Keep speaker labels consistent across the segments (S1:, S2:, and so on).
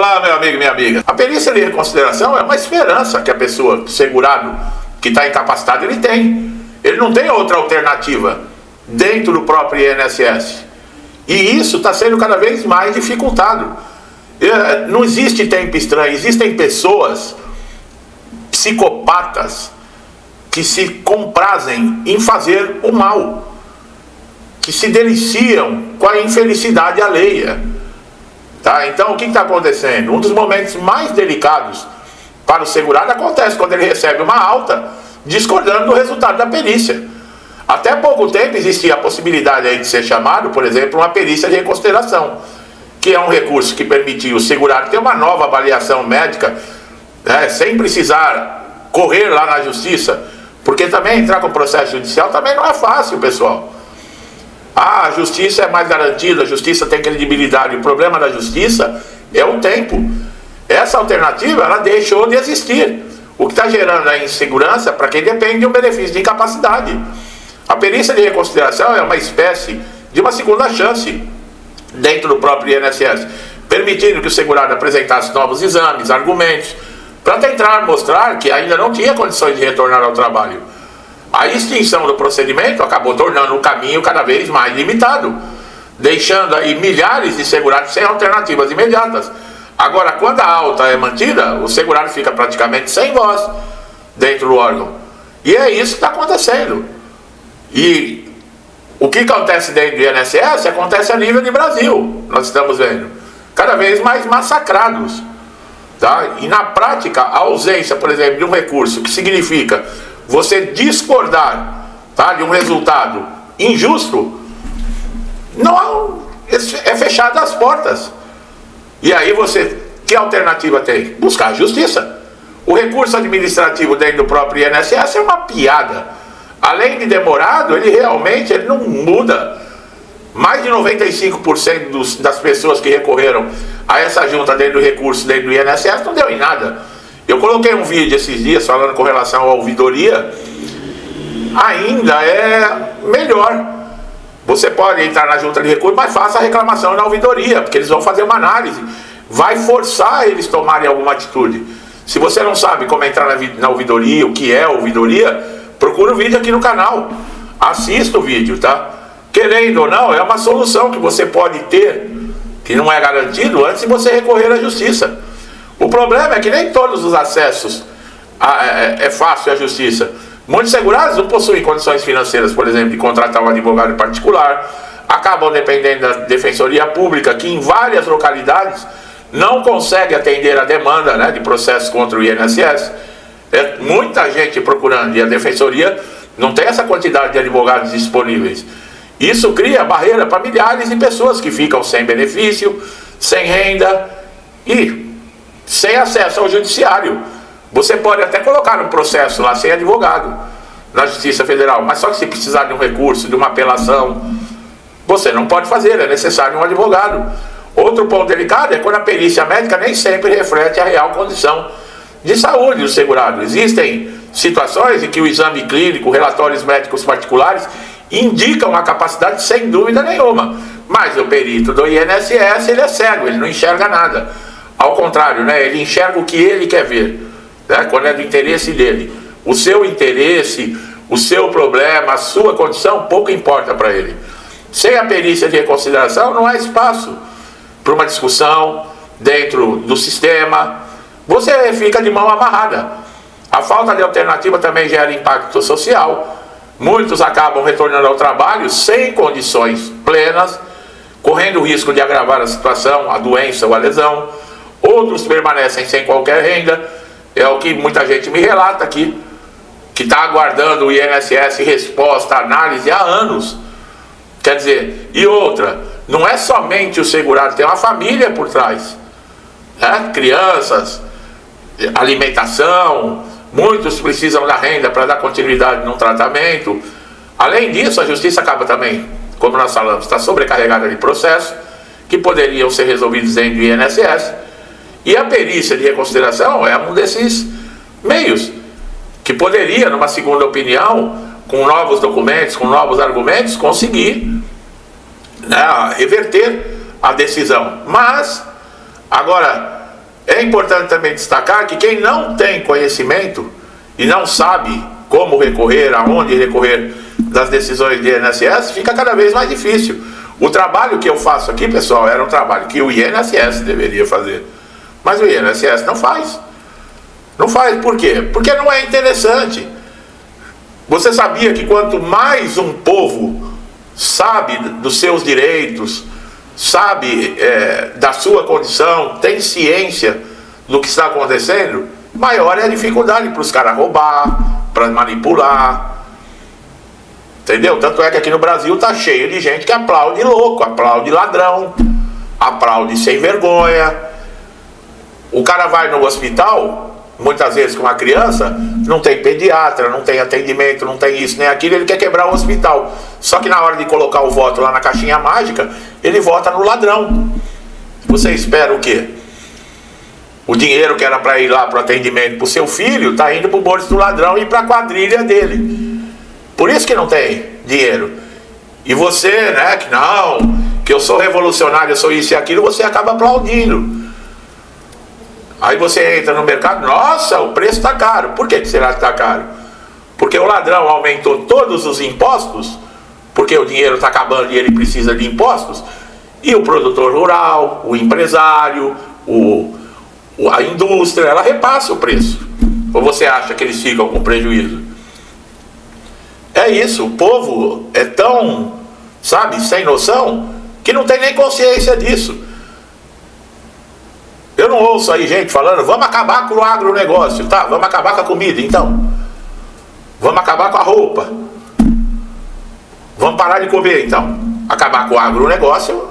S1: Olá, meu amigo e minha amiga. A perícia de reconsideração é uma esperança que a pessoa, o segurado que está incapacitado, ele tem. Ele não tem outra alternativa dentro do próprio INSS. E isso está sendo cada vez mais dificultado. Não existe tempo estranho, existem pessoas psicopatas que se comprazem em fazer o mal, que se deliciam com a infelicidade alheia. Tá? Então o que está acontecendo? Um dos momentos mais delicados para o segurado acontece quando ele recebe uma alta discordando do resultado da perícia. Até pouco tempo existia a possibilidade aí de ser chamado, por exemplo, uma perícia de reconsideração, que é um recurso que permitia o segurado ter uma nova avaliação médica, sem precisar correr lá na justiça, porque também entrar com o processo judicial também não é fácil, pessoal. A justiça é mais garantida, a justiça tem credibilidade. O problema da justiça é o tempo. Essa alternativa, ela deixou de existir, o que está gerando a insegurança para quem depende de um benefício de incapacidade. A perícia de reconsideração é uma espécie de uma segunda chance dentro do próprio INSS, permitindo que o segurado apresentasse novos exames, argumentos, para tentar mostrar que ainda não tinha condições de retornar ao trabalho. A extinção do procedimento acabou tornando o caminho cada vez mais limitado, deixando aí milhares de segurados sem alternativas imediatas. Agora, quando a alta é mantida, o segurado fica praticamente sem voz dentro do órgão. E é isso que está acontecendo. E o que acontece dentro do INSS acontece a nível de Brasil. Nós estamos vendo cada vez mais massacrados. Tá? E na prática, a ausência, por exemplo, de um recurso que significa você discordar, tá, de um resultado injusto, não é fechado as portas. E aí você, que alternativa tem? Buscar a justiça. O recurso administrativo dentro do próprio INSS é uma piada. Além de demorado, ele realmente não muda. Mais de 95% das pessoas que recorreram a essa junta dentro do recurso, dentro do INSS, não deu em nada. Eu coloquei um vídeo esses dias falando com relação à ouvidoria. Ainda é melhor. Você pode entrar na junta de recurso, mas faça a reclamação na ouvidoria, porque eles vão fazer uma análise. Vai forçar eles a tomarem alguma atitude. Se você não sabe como entrar na ouvidoria, o que é ouvidoria, procura o vídeo aqui no canal. Assista o vídeo, tá? Querendo ou não, é uma solução que você pode ter, que não é garantido, antes de você recorrer à justiça. O problema é que nem todos os acessos é fácil à justiça. Muitos segurados não possuem condições financeiras, por exemplo, de contratar um advogado particular, acabam dependendo da defensoria pública, que em várias localidades não consegue atender a demanda, né, de processos contra o INSS. É muita gente procurando, e a defensoria não tem essa quantidade de advogados disponíveis. Isso cria barreira para milhares de pessoas que ficam sem benefício, sem renda e sem acesso ao judiciário. Você pode até colocar um processo lá sem advogado na Justiça Federal, mas só que se precisar de um recurso, de uma apelação, você não pode fazer, é necessário um advogado. Outro ponto delicado é quando a perícia médica nem sempre reflete a real condição de saúde do segurado. Existem situações em que o exame clínico, relatórios médicos particulares indicam a capacidade sem dúvida nenhuma, mas o perito do INSS, ele é cego, ele não enxerga nada. Ao contrário, né, ele enxerga o que ele quer ver, né, quando é do interesse dele. O seu interesse, o seu problema, a sua condição, pouco importa para ele. Sem a perícia de reconsideração, não há espaço para uma discussão dentro do sistema. Você fica de mão amarrada. A falta de alternativa também gera impacto social. Muitos acabam retornando ao trabalho sem condições plenas, correndo o risco de agravar a situação, a doença ou a lesão. Outros permanecem sem qualquer renda. É o que muita gente me relata aqui, que está aguardando o INSS resposta, análise há anos. Quer dizer, e outra, não é somente o segurado, tem uma família por trás, né? Crianças, alimentação, muitos precisam da renda para dar continuidade no tratamento. Além disso, a justiça acaba também, como nós falamos, está sobrecarregada de processos que poderiam ser resolvidos dentro do INSS. E a perícia de reconsideração é um desses meios que poderia, numa segunda opinião, com novos documentos, com novos argumentos, conseguir, né, reverter a decisão. Mas, agora, É importante também destacar que quem não tem conhecimento e não sabe como recorrer, aonde recorrer das decisões de INSS, fica cada vez mais difícil. O trabalho que eu faço aqui, pessoal, era um trabalho que o INSS deveria fazer, mas o INSS não faz. Não faz, por quê? Porque não é interessante. Você sabia que quanto mais um povo sabe dos seus direitos, sabe da sua condição, tem ciência do que está acontecendo, maior é a dificuldade para os caras roubar, para manipular, entendeu? Tanto é que aqui no Brasil está cheio de gente que aplaude louco, aplaude ladrão, aplaude sem vergonha. O cara vai no hospital, muitas vezes com uma criança, não tem pediatra, não tem atendimento, não tem isso nem aquilo, ele quer quebrar o hospital. Só que na hora de colocar o voto lá na caixinha mágica, ele vota no ladrão. Você espera o quê? O dinheiro que era para ir lá para o atendimento para o seu filho, está indo para o bolso do ladrão e para a quadrilha dele. Por isso que não tem dinheiro. E você, né, que não, que eu sou revolucionário, eu sou isso e aquilo, você acaba aplaudindo. Aí você entra no mercado, nossa, o preço está caro. Por que será que está caro? Porque o ladrão aumentou todos os impostos, porque o dinheiro está acabando e ele precisa de impostos, e o produtor rural, o empresário, a indústria, ela repassa o preço. Ou você acha que eles ficam com prejuízo? É isso, o povo é tão, sabe, sem noção, que não tem nem consciência disso. Eu não ouço aí gente falando, vamos acabar com o agronegócio, tá? Vamos acabar com a comida, então. Vamos acabar com a roupa. Vamos parar de comer, então. Acabar com o agronegócio.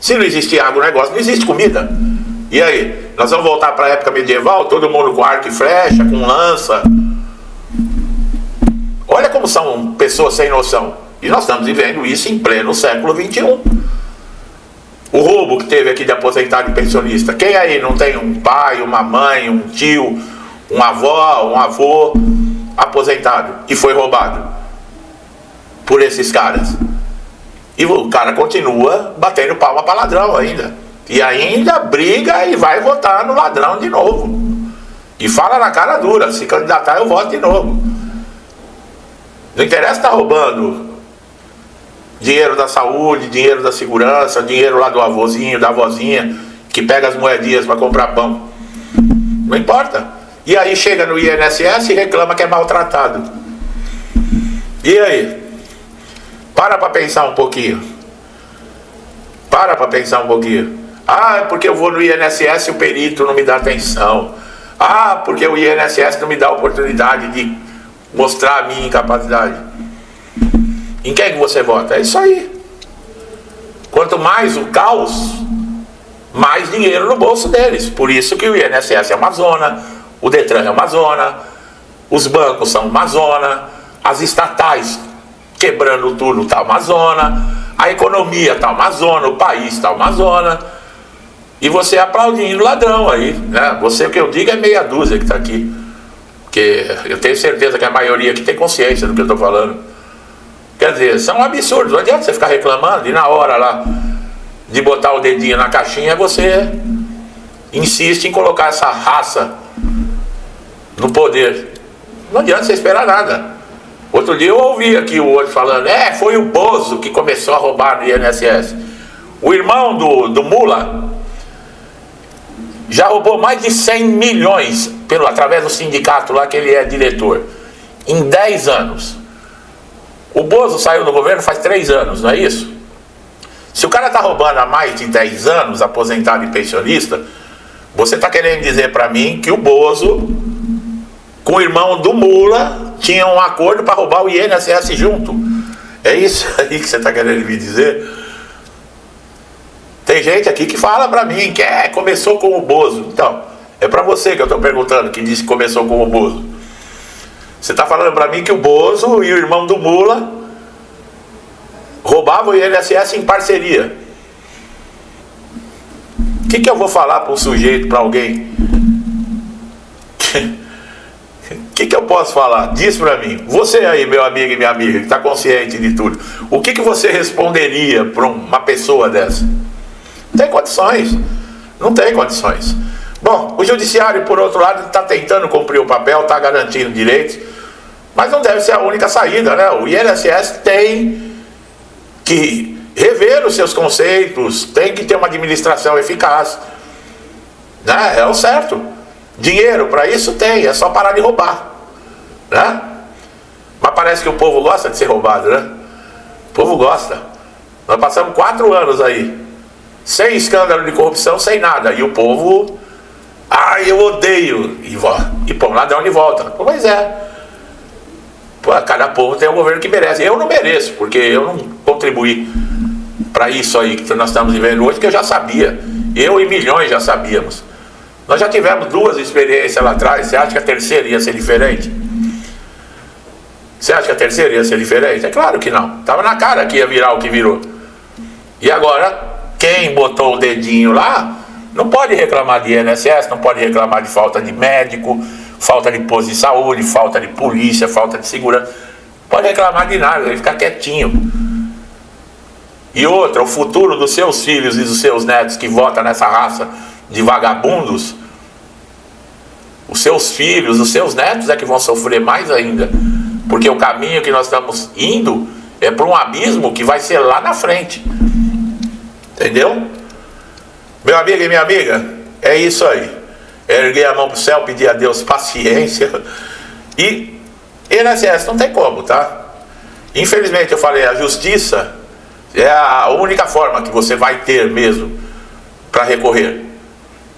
S1: Se não existir agronegócio, não existe comida. E aí? Nós vamos voltar para a época medieval, todo mundo com arco e flecha, com lança. Olha como são pessoas sem noção. E nós estamos vivendo isso em pleno século XXI. O roubo que teve aqui de aposentado e pensionista. Quem aí não tem um pai, uma mãe, um tio, uma avó, um avô aposentado e foi roubado por esses caras? E o cara continua batendo palma para ladrão ainda. E ainda briga e vai votar no ladrão de novo. E fala na cara dura, se candidatar eu voto de novo. Não interessa estar roubando dinheiro da saúde, dinheiro da segurança, dinheiro lá do avôzinho, da avózinha, que pega as moedinhas para comprar pão. Não importa. E aí chega no INSS e reclama que é maltratado. E aí? Para pensar um pouquinho. Para pensar um pouquinho. Ah, é porque eu vou no INSS e o perito não me dá atenção. Ah, porque o INSS não me dá a oportunidade de mostrar a minha incapacidade. Em quem que você vota? É isso aí. Quanto mais o caos, mais dinheiro no bolso deles. Por isso que o INSS é uma zona, o Detran é uma zona, os bancos são uma zona, as estatais quebrando tudo está uma zona, a economia está uma zona, o país está uma zona. E você aplaudindo ladrão aí, né? Você, o que eu digo, é meia dúzia que está aqui. Porque eu tenho certeza que a maioria aqui tem consciência do que eu estou falando. Quer dizer, são absurdos. Não adianta você ficar reclamando e na hora lá de botar o dedinho na caixinha você insiste em colocar essa raça no poder. Não adianta você esperar nada. Outro dia eu ouvi aqui o outro falando, foi o Bozo que começou a roubar no INSS. O irmão do Mula já roubou mais de 100 milhões através do sindicato lá que ele é diretor, em 10 anos. O Bozo saiu do governo faz 3 anos, não é isso? Se o cara está roubando há mais de 10 anos, aposentado e pensionista, você está querendo dizer para mim que o Bozo, com o irmão do Mula, tinha um acordo para roubar o INSS junto? É isso aí que você está querendo me dizer? Tem gente aqui que fala para mim que começou com o Bozo. Então, é para você que eu estou perguntando, que disse que começou com o Bozo. Você está falando para mim que o Bozo e o irmão do Mula roubavam o INSS em parceria. O que eu vou falar para um sujeito, para alguém? O que eu posso falar? Diz para mim. Você aí, meu amigo e minha amiga, que está consciente de tudo. O que você responderia para uma pessoa dessa? Não tem condições. Não tem condições. Bom, o judiciário, por outro lado, está tentando cumprir o papel, está garantindo direitos, mas não deve ser a única saída, né? O INSS tem que rever os seus conceitos, tem que ter uma administração eficaz, né? É o certo. Dinheiro para isso tem, é só parar de roubar, né? Mas parece que o povo gosta de ser roubado, né? O povo gosta. Nós passamos 4 anos aí, sem escândalo de corrupção, sem nada, e o povo, eu odeio, e pô, ladrão de volta. Pois é. Pô, cada povo tem um governo que merece. Eu não mereço, porque eu não contribuí para isso aí que nós estamos vivendo hoje, que eu já sabia. Eu e milhões já sabíamos. Nós já tivemos 2 experiências lá atrás. Você acha que a terceira ia ser diferente? Você acha que a terceira ia ser diferente? É claro que não. Estava na cara que ia virar o que virou. E agora, quem botou o dedinho lá, não pode reclamar de INSS, não pode reclamar de falta de médico, falta de posto de saúde, falta de polícia, falta de segurança. Não pode reclamar de nada, ele fica quietinho. E outra, o futuro dos seus filhos e dos seus netos que votam nessa raça de vagabundos, os seus filhos, os seus netos é que vão sofrer mais ainda, porque o caminho que nós estamos indo é para um abismo que vai ser lá na frente, entendeu? Meu amigo e minha amiga, é isso aí. Erguer a mão para o céu, pedir a Deus paciência. E INSS não tem como, tá? Infelizmente, eu falei, a justiça é a única forma que você vai ter mesmo para recorrer,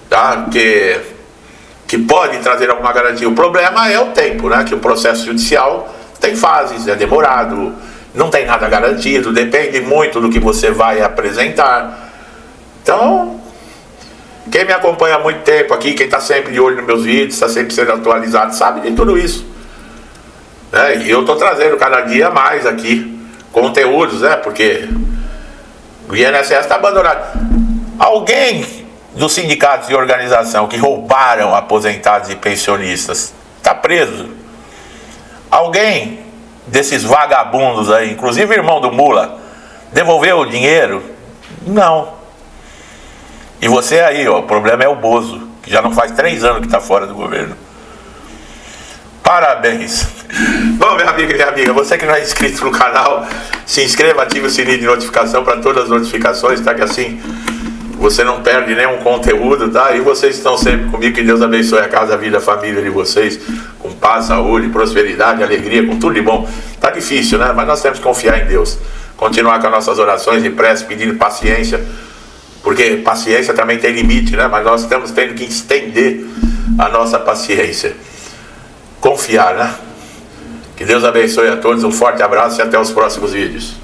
S1: tá? Que pode trazer alguma garantia. O problema é o tempo, né? Que o processo judicial tem fases, é demorado, não tem nada garantido, depende muito do que você vai apresentar. Então, quem me acompanha há muito tempo aqui, quem está sempre de olho nos meus vídeos, está sempre sendo atualizado, sabe de tudo isso, né? E eu estou trazendo cada dia mais aqui conteúdos, né? Porque o INSS está abandonado. Alguém dos sindicatos e organização que roubaram aposentados e pensionistas está preso? Alguém desses vagabundos aí, inclusive o irmão do Mula, devolveu o dinheiro? Não. E você aí, ó, o problema é o Bozo, que já não faz 3 anos que está fora do governo. Parabéns. Bom, meu amigo e minha amiga, você que não é inscrito no canal, se inscreva, ative o sininho de notificação para todas as notificações, tá? Que assim você não perde nenhum conteúdo, tá? E vocês estão sempre comigo, que Deus abençoe a casa, a vida, a família de vocês, com paz, saúde, prosperidade, alegria, com tudo de bom. Tá difícil, né? Mas nós temos que confiar em Deus. Continuar com as nossas orações e preces, pedindo paciência, porque paciência também tem limite, né? Mas nós estamos tendo que estender a nossa paciência. Confiar, né? Que Deus abençoe a todos, um forte abraço e até os próximos vídeos.